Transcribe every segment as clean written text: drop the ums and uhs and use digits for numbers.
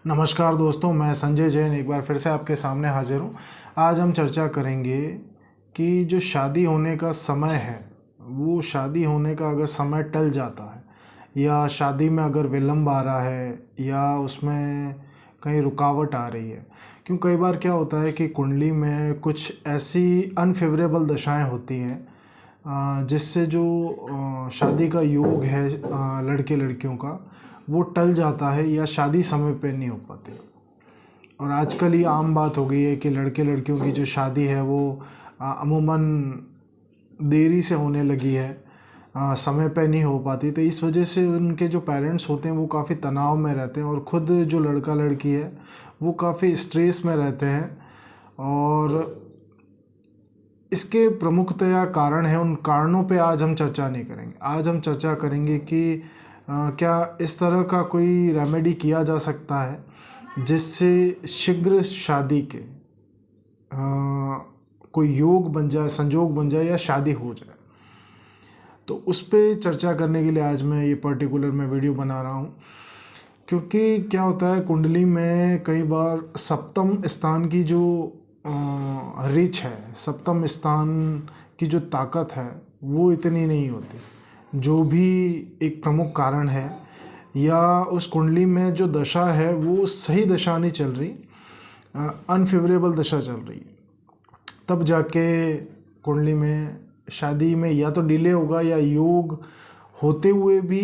नमस्कार दोस्तों, मैं संजय जैन एक बार फिर से आपके सामने हाजिर हूँ। आज हम चर्चा करेंगे कि जो शादी होने का समय है, वो शादी होने का अगर समय टल जाता है या शादी में अगर विलम्ब आ रहा है या उसमें कहीं रुकावट आ रही है। क्यों कई बार क्या होता है कि कुंडली में कुछ ऐसी अनफेवरेबल दशाएं होती हैं जिससे जो शादी का योग है लड़के लड़कियों का, वो टल जाता है या शादी समय पे नहीं हो पाती। और आजकल ये आम बात हो गई है कि लड़के लड़कियों की जो शादी है वो अमूमन देरी से होने लगी है, समय पे नहीं हो पाती। तो इस वजह से उनके जो पेरेंट्स होते हैं वो काफ़ी तनाव में रहते हैं और ख़ुद जो लड़का लड़की है वो काफ़ी स्ट्रेस में रहते हैं। और इसके प्रमुखतया कारण है, उन कारणों पे आज हम चर्चा नहीं करेंगे। आज हम चर्चा करेंगे कि क्या इस तरह का कोई रेमेडी किया जा सकता है जिससे शीघ्र शादी के कोई योग बन जाए, संजोग बन जाए या शादी हो जाए। तो उस पे चर्चा करने के लिए आज मैं ये पर्टिकुलर वीडियो बना रहा हूँ। क्योंकि क्या होता है, कुंडली में कई बार सप्तम स्थान की जो रीच है, सप्तम स्थान की जो ताकत है वो इतनी नहीं होती। जो भी एक प्रमुख कारण है, या उस कुंडली में जो दशा है वो सही दशा नहीं चल रही, अनफेवरेबल दशा चल रही है, तब जाके कुंडली में शादी में या तो डिले होगा या योग होते हुए भी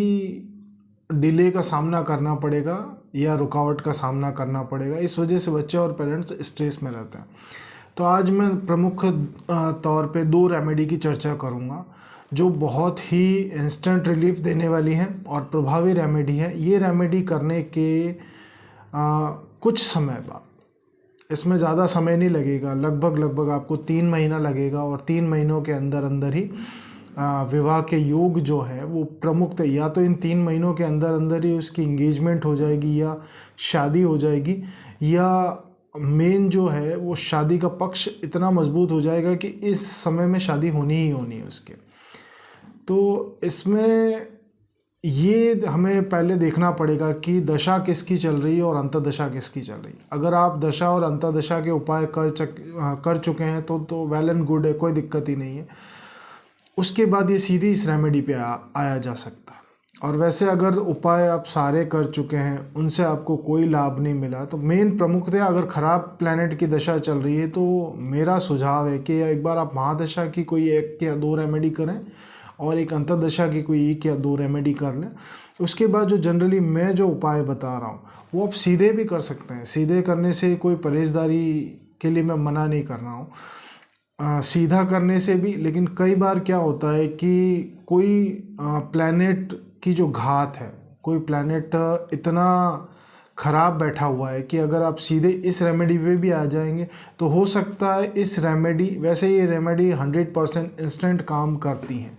डिले का सामना करना पड़ेगा या रुकावट का सामना करना पड़ेगा। इस वजह से बच्चे और पेरेंट्स स्ट्रेस में रहते हैं। तो आज मैं प्रमुख तौर पे 2 रेमेडी की चर्चा करूँगा जो बहुत ही इंस्टेंट रिलीफ देने वाली हैं और प्रभावी रेमेडी है। ये रेमेडी करने के कुछ समय बाद, इसमें ज़्यादा समय नहीं लगेगा, लगभग आपको 3 महीना लगेगा और 3 महीनों के अंदर अंदर ही विवाह के योग जो है वो प्रमुख, या तो इन 3 महीनों के अंदर अंदर ही उसकी इंगेजमेंट हो जाएगी या शादी हो जाएगी, या मेन जो है वो शादी का पक्ष इतना मजबूत हो जाएगा कि इस समय में शादी होनी ही होनी है उसके। तो इसमें ये हमें पहले देखना पड़ेगा कि दशा किसकी चल रही है और अंतदशा किसकी चल रही है। अगर आप दशा और अंतदशा के उपाय कर चुके हैं तो वेल एंड गुड है, कोई दिक्कत ही नहीं है। उसके बाद ये सीधी इस रेमेडी पे आया जा सकता है। और वैसे अगर उपाय आप सारे कर चुके हैं, उनसे आपको कोई लाभ नहीं मिला, तो मेन प्रमुखतः अगर ख़राब प्लैनेट की दशा चल रही है तो मेरा सुझाव है कि एक बार आप महादशा की कोई 1 या 2 रेमेडी करें और एक अंतर्दशा की कोई 1 या 2 रेमेडी कर लें। उसके बाद जो जनरली मैं जो उपाय बता रहा हूँ वो आप सीधे भी कर सकते हैं। सीधे करने से कोई परहेजदारी के लिए मैं मना नहीं कर रहा हूँ, सीधा करने से भी। लेकिन कई बार क्या होता है कि कोई प्लैनेट की जो घात है, कोई प्लैनेट इतना ख़राब बैठा हुआ है कि अगर आप सीधे इस रेमेडी पे भी आ जाएंगे तो हो सकता है इस रेमेडी, वैसे ये रेमेडी 100% इंस्टेंट काम करती हैं,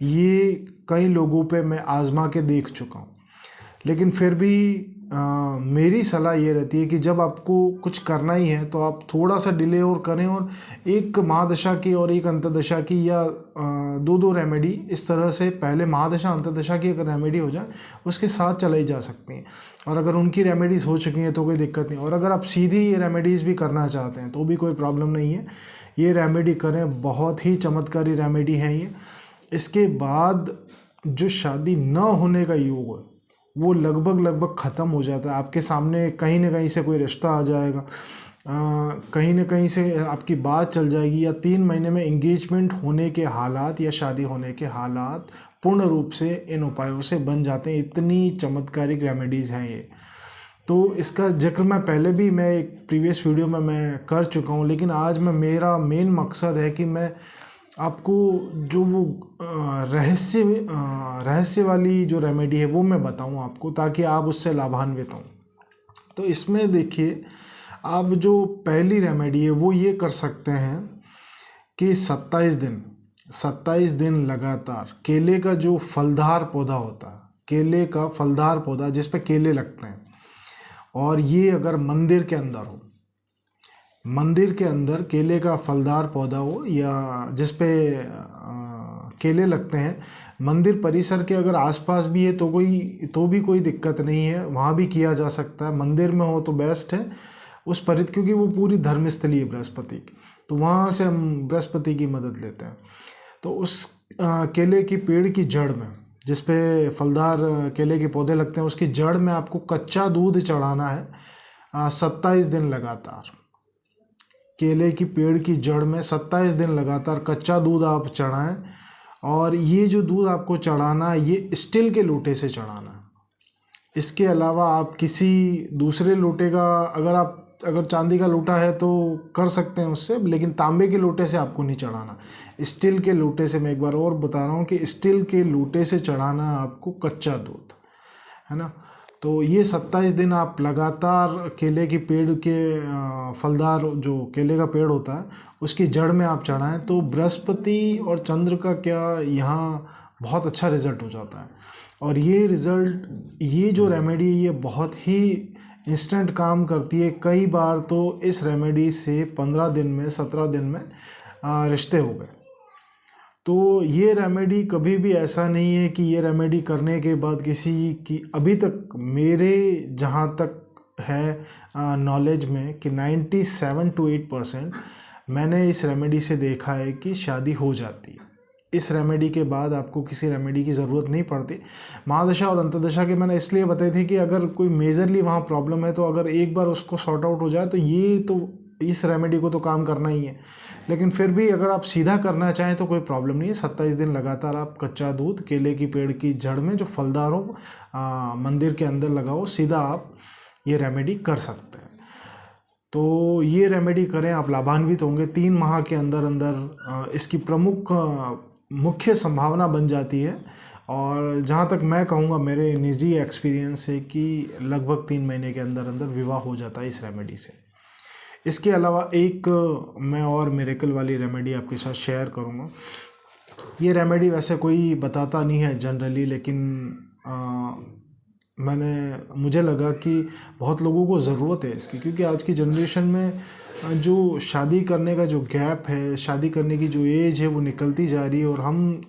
ये कई लोगों पे मैं आज़मा के देख चुका हूँ। लेकिन फिर भी मेरी सलाह ये रहती है कि जब आपको कुछ करना ही है तो आप थोड़ा सा डिले और करें और एक महादशा की और एक अंतदशा की या 2 रेमेडी इस तरह से, पहले महादशा अंतदशा की अगर रेमेडी हो जाए उसके साथ चलाई जा सकती हैं। और अगर उनकी रेमेडीज़ हो चुकी हैं तो कोई दिक्कत नहीं। और अगर आप सीधी ये रेमेडीज़ भी करना चाहते हैं तो भी कोई प्रॉब्लम नहीं है, ये रेमेडी करें, बहुत ही चमत्कारी रेमेडी है ये। इसके बाद जो शादी न होने का योग है वो लगभग ख़त्म हो जाता है। आपके सामने कहीं ना कहीं से कोई रिश्ता आ जाएगा, कहीं ना कहीं से आपकी बात चल जाएगी, या 3 महीने में इंगेजमेंट होने के हालात या शादी होने के हालात पूर्ण रूप से इन उपायों से बन जाते हैं। इतनी चमत्कारिक रेमेडीज़ हैं ये। तो इसका जिक्र मैं पहले भी मैं एक प्रीवियस वीडियो में मैं कर चुका हूँ, लेकिन आज मेरा मेन मकसद है कि मैं आपको जो वो रहस्य वाली जो रेमेडी है वो मैं बताऊं आपको, ताकि आप उससे लाभान्वित हों। तो इसमें देखिए, आप जो पहली रेमेडी है वो ये कर सकते हैं कि 27 दिन लगातार केले का जो फलदार पौधा होता है, केले का फलदार पौधा जिस पे केले लगते हैं, और ये अगर मंदिर के अंदर हो, मंदिर के अंदर केले का फलदार पौधा हो या जिस पे केले लगते हैं मंदिर परिसर के अगर आसपास भी है तो भी कोई दिक्कत नहीं है, वहाँ भी किया जा सकता है। मंदिर में हो तो बेस्ट है उस परित, क्योंकि वो पूरी धर्मस्थली है बृहस्पति की, तो वहाँ से हम बृहस्पति की मदद लेते हैं। तो उस केले की पेड़ की जड़ में, जिस पे फलदार केले के पौधे लगते हैं, उसकी जड़ में आपको कच्चा दूध चढ़ाना है 27 दिन लगातार। केले की पेड़ की जड़ में 27 दिन लगातार कच्चा दूध आप चढ़ाएं, और ये जो दूध आपको चढ़ाना है ये स्टील के लोटे से चढ़ाना है। इसके अलावा आप किसी दूसरे लोटे का, अगर चांदी का लोटा है तो कर सकते हैं उससे, लेकिन तांबे के लोटे से आपको नहीं चढ़ाना। स्टील के लोटे से, मैं एक बार और बता रहा हूँ कि स्टील के लोटे से चढ़ाना आपको कच्चा दूध, है ना। तो ये 27 दिन आप लगातार केले की पेड़ के फलदार जो केले का पेड़ होता है उसकी जड़ में आप चढ़ाएं, तो बृहस्पति और चंद्र का क्या यहाँ बहुत अच्छा रिज़ल्ट हो जाता है। और ये जो रेमेडी ये बहुत ही इंस्टेंट काम करती है। कई बार तो इस रेमेडी से 15 दिन में 17 दिन में रिश्ते हो गए। तो ये रेमेडी कभी भी ऐसा नहीं है कि ये रेमेडी करने के बाद किसी की, अभी तक मेरे जहाँ तक है नॉलेज में कि 97 to 8% मैंने इस रेमेडी से देखा है कि शादी हो जाती है। इस रेमेडी के बाद आपको किसी रेमेडी की ज़रूरत नहीं पड़ती। महादशा और अंतर्दशा के मैंने इसलिए बताई थी कि अगर कोई मेजरली वहाँ प्रॉब्लम है तो अगर एक बार उसको सॉर्ट आउट हो जाए तो ये तो इस रेमेडी को तो काम करना ही है। लेकिन फिर भी अगर आप सीधा करना चाहें तो कोई प्रॉब्लम नहीं है। 27 दिन लगातार आप कच्चा दूध केले की पेड़ की जड़ में जो फलदार हो मंदिर के अंदर लगाओ, सीधा आप ये रेमेडी कर सकते हैं। तो ये रेमेडी करें, आप लाभान्वित होंगे। 3 माह के अंदर अंदर इसकी मुख्य संभावना बन जाती है। और जहाँ तक मैं कहूँगा, मेरे निजी एक्सपीरियंस है कि लगभग 3 महीने के अंदर अंदर विवाह हो जाता है इस रेमेडी से। इसके अलावा एक मैं और मिरेकल वाली रेमेडी आपके साथ शेयर करूँगा। ये रेमेडी वैसे कोई बताता नहीं है जनरली, लेकिन मुझे लगा कि बहुत लोगों को ज़रूरत है इसकी, क्योंकि आज की जनरेशन में जो शादी करने का जो गैप है, शादी करने की जो एज है वो निकलती जा रही है। और हम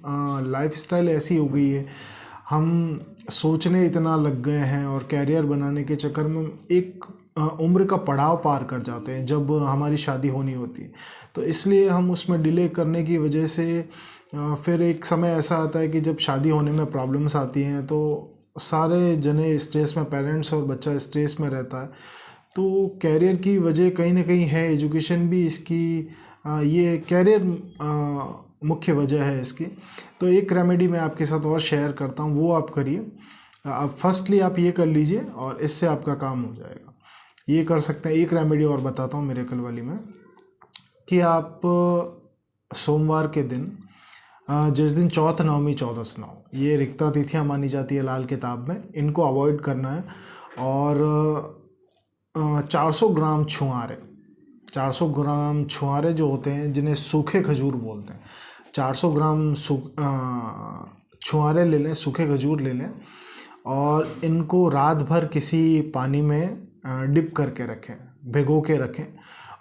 लाइफस्टाइल ऐसी हो गई है, हम सोचने इतना लग गए हैं और कैरियर बनाने के चक्कर में एक उम्र का पड़ाव पार कर जाते हैं जब हमारी शादी होनी होती है। तो इसलिए हम उसमें डिले करने की वजह से फिर एक समय ऐसा आता है कि जब शादी होने में प्रॉब्लम्स आती हैं तो सारे जने स्ट्रेस में, पेरेंट्स और बच्चा स्ट्रेस में रहता है। तो कैरियर की वजह कहीं ना कहीं है, एजुकेशन भी इसकी, ये कैरियर मुख्य वजह है इसकी। तो एक रेमेडी मैं आपके साथ और शेयर करता हूँ, वो आप करिए। अब फर्स्टली आप ये कर लीजिए और इससे आपका काम हो जाएगा। ये कर सकते हैं। एक रेमेडी और बताता हूँ मिरेकल वाली में, कि आप सोमवार के दिन, जिस दिन चौथ नवमी चौदस नौ, ये रिक्ता तिथियाँ मानी जाती है लाल किताब में, इनको अवॉइड करना है। और 400 ग्राम छुआरे, 400 ग्राम छुआरे जो होते हैं, जिन्हें सूखे खजूर बोलते हैं, 400 ग्राम छुआरे ले लें, सूखे खजूर ले लें, और इनको रात भर किसी पानी में डिप करके रखें, भिगो के रखें।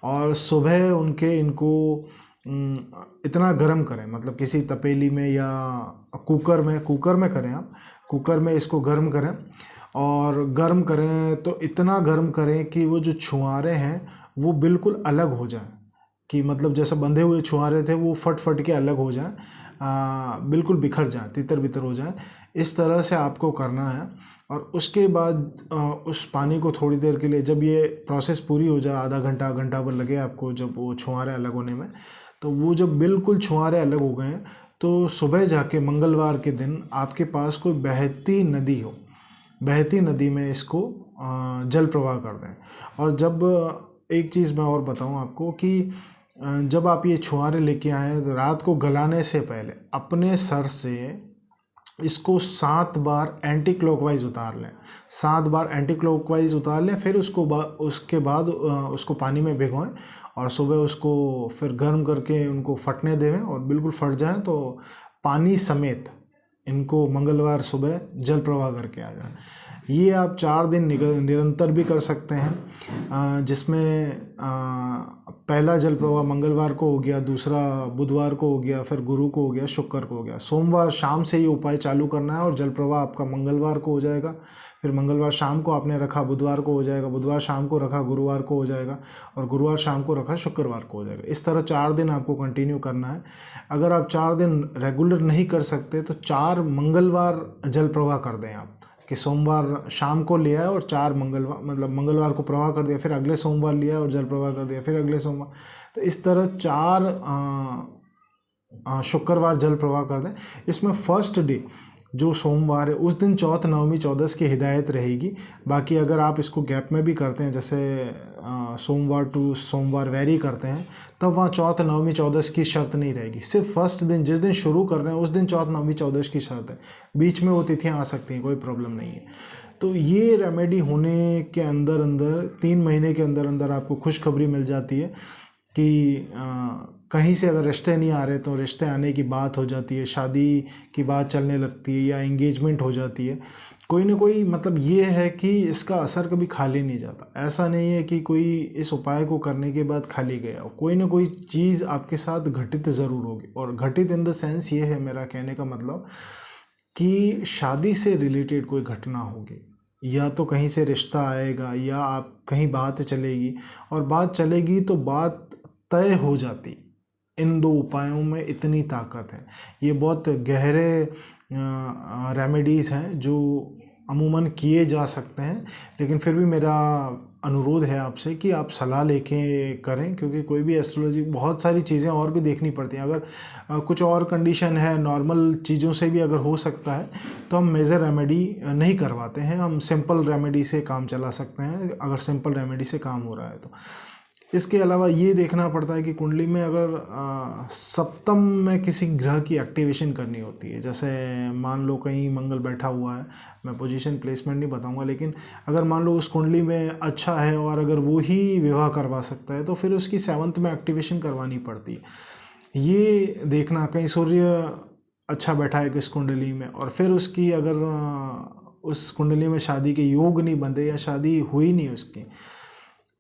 और सुबह इनको इतना गर्म करें, मतलब किसी तपेली में या कुकर में करें आप, कुकर में इसको गर्म करें। और गर्म करें तो इतना गर्म करें कि वो जो छुआरे हैं वो बिल्कुल अलग हो जाएं, कि मतलब जैसे बंधे हुए छुआरे थे वो फट के अलग हो जाएं, बिल्कुल बिखर जाएं, तितर बितर हो जाएं। इस तरह से आपको करना है। और उसके बाद उस पानी को थोड़ी देर के लिए, जब ये प्रोसेस पूरी हो जाए, आधा घंटा घंटा भर लगे आपको जब वो छुआरे अलग होने में, तो वो जब बिल्कुल छुआरे अलग हो गए हैं तो सुबह जाके मंगलवार के दिन आपके पास कोई बहती नदी हो, बहती नदी में इसको जल प्रवाह कर दें। और जब एक चीज़ मैं और बताऊं आपको कि जब आप ये छुआरे लेके आएँ तो रात को गलाने से पहले अपने सर से इसको 7 बार एंटी क्लॉकवाइज उतार लें, 7 बार एंटी क्लॉकवाइज उतार लें। फिर उसके बाद उसको पानी में भिगोएं और सुबह उसको फिर गर्म करके उनको फटने देवें। और बिल्कुल फट जाएं तो पानी समेत इनको मंगलवार सुबह जल प्रवाह करके आ जाए। ये आप 4 दिन निरंतर भी कर सकते हैं, जिसमें पहला जल प्रवाह मंगलवार को हो गया, दूसरा बुधवार को हो गया, फिर गुरु को हो गया, शुक्र को हो गया। सोमवार शाम से ये उपाय चालू करना है और जल प्रवाह आपका मंगलवार को हो जाएगा। फिर मंगलवार शाम को आपने रखा, बुधवार को हो जाएगा, बुधवार शाम को रखा, गुरुवार को हो जाएगा, और गुरुवार शाम को रखा, शुक्रवार को हो जाएगा। इस तरह 4 दिन आपको कंटिन्यू करना है। अगर आप 4 दिन रेगुलर नहीं कर सकते तो 4 मंगलवार जल प्रवाह कर दें आप, कि सोमवार शाम को लिया है और 4 मंगलवार, मतलब मंगलवार को प्रवाह कर दिया, फिर अगले सोमवार लिया और जल प्रवाह कर दिया, फिर अगले सोमवार। तो इस तरह 4 शुक्रवार जल प्रवाह कर दें। इसमें फर्स्ट डे जो सोमवार है उस दिन चौथ, नवमी, चौदस की हिदायत रहेगी। बाकी अगर आप इसको गैप में भी करते हैं, जैसे सोमवार टू सोमवार वैरी करते हैं, तब वहाँ चौथ, नवमी, चौदस की शर्त नहीं रहेगी। सिर्फ फर्स्ट दिन, जिस दिन शुरू कर रहे हैं उस दिन चौथ, नवमी, चौदस की शर्त है। बीच में वो तिथियाँ आ सकती हैं, कोई प्रॉब्लम नहीं है। तो ये रेमेडी होने के अंदर 3 महीने के अंदर आपको खुशखबरी मिल जाती है कि कहीं से अगर रिश्ते नहीं आ रहे तो रिश्ते आने की बात हो जाती है, शादी की बात चलने लगती है, या एंगेजमेंट हो जाती है। कोई ना कोई, मतलब ये है कि इसका असर कभी खाली नहीं जाता। ऐसा नहीं है कि कोई इस उपाय को करने के बाद खाली गया हो, कोई ना कोई चीज़ आपके साथ घटित ज़रूर होगी। और घटित इन द सेंस ये है, मेरा कहने का मतलब कि शादी से रिलेटेड कोई घटना होगी, या तो कहीं से रिश्ता आएगा, या आप कहीं बात चलेगी, और बात चलेगी तो बात तय हो जाती। इन 2 उपायों में इतनी ताकत है। ये बहुत गहरे रेमेडीज़ हैं जो अमूमन किए जा सकते हैं, लेकिन फिर भी मेरा अनुरोध है आपसे कि आप सलाह लेके करें, क्योंकि कोई भी एस्ट्रोलॉजी, बहुत सारी चीज़ें और भी देखनी पड़ती हैं। अगर कुछ और कंडीशन है, नॉर्मल चीज़ों से भी अगर हो सकता है तो हम मेजर रेमेडी नहीं करवाते हैं, हम सिंपल रेमेडी से काम चला सकते हैं, अगर सिंपल रेमेडी से काम हो रहा है तो। इसके अलावा ये देखना पड़ता है कि कुंडली में अगर सप्तम में किसी ग्रह की एक्टिवेशन करनी होती है, जैसे मान लो कहीं मंगल बैठा हुआ है, मैं पोजीशन प्लेसमेंट नहीं बताऊंगा, लेकिन अगर मान लो उस कुंडली में अच्छा है और अगर वो ही विवाह करवा सकता है तो फिर उसकी 7th में एक्टिवेशन करवानी पड़ती है। ये देखना, कहीं सूर्य अच्छा बैठा है किस कुंडली में, और फिर उसकी अगर उस कुंडली में शादी के योग नहीं बन रहे या शादी हुई नहीं उसकी,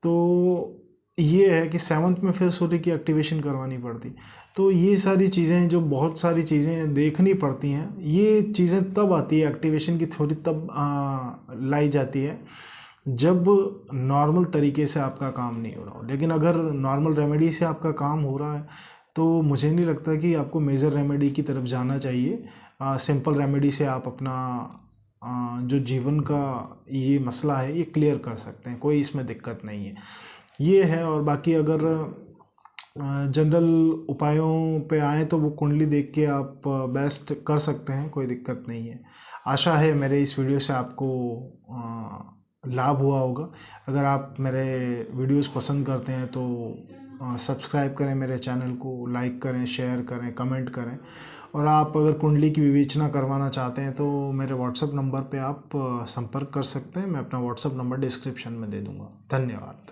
तो ये है कि 7th में फिर सूर्य की एक्टिवेशन करवानी पड़ती। तो ये सारी चीज़ें, जो बहुत सारी चीज़ें देखनी पड़ती हैं, ये चीज़ें तब आती है, एक्टिवेशन की थ्योरी तब लाई जाती है जब नॉर्मल तरीके से आपका काम नहीं हो रहा हो। लेकिन अगर नॉर्मल रेमेडी से आपका काम हो रहा है तो मुझे नहीं लगता कि आपको मेजर रेमेडी की तरफ जाना चाहिए। सिंपल रेमेडी से आप अपना जो जीवन का ये मसला है ये क्लियर कर सकते हैं, कोई इसमें दिक्कत नहीं है। ये है। और बाकी अगर जनरल उपायों पे आए तो वो कुंडली देख के आप बेस्ट कर सकते हैं, कोई दिक्कत नहीं है। आशा है मेरे इस वीडियो से आपको लाभ हुआ होगा। अगर आप मेरे वीडियोस पसंद करते हैं तो सब्सक्राइब करें मेरे चैनल को, लाइक करें, शेयर करें, कमेंट करें। और आप अगर कुंडली की विवेचना करवाना चाहते हैं तो मेरे व्हाट्सएप नंबर पे आप संपर्क कर सकते हैं। मैं अपना व्हाट्सएप नंबर डिस्क्रिप्शन में दे दूँगा। धन्यवाद।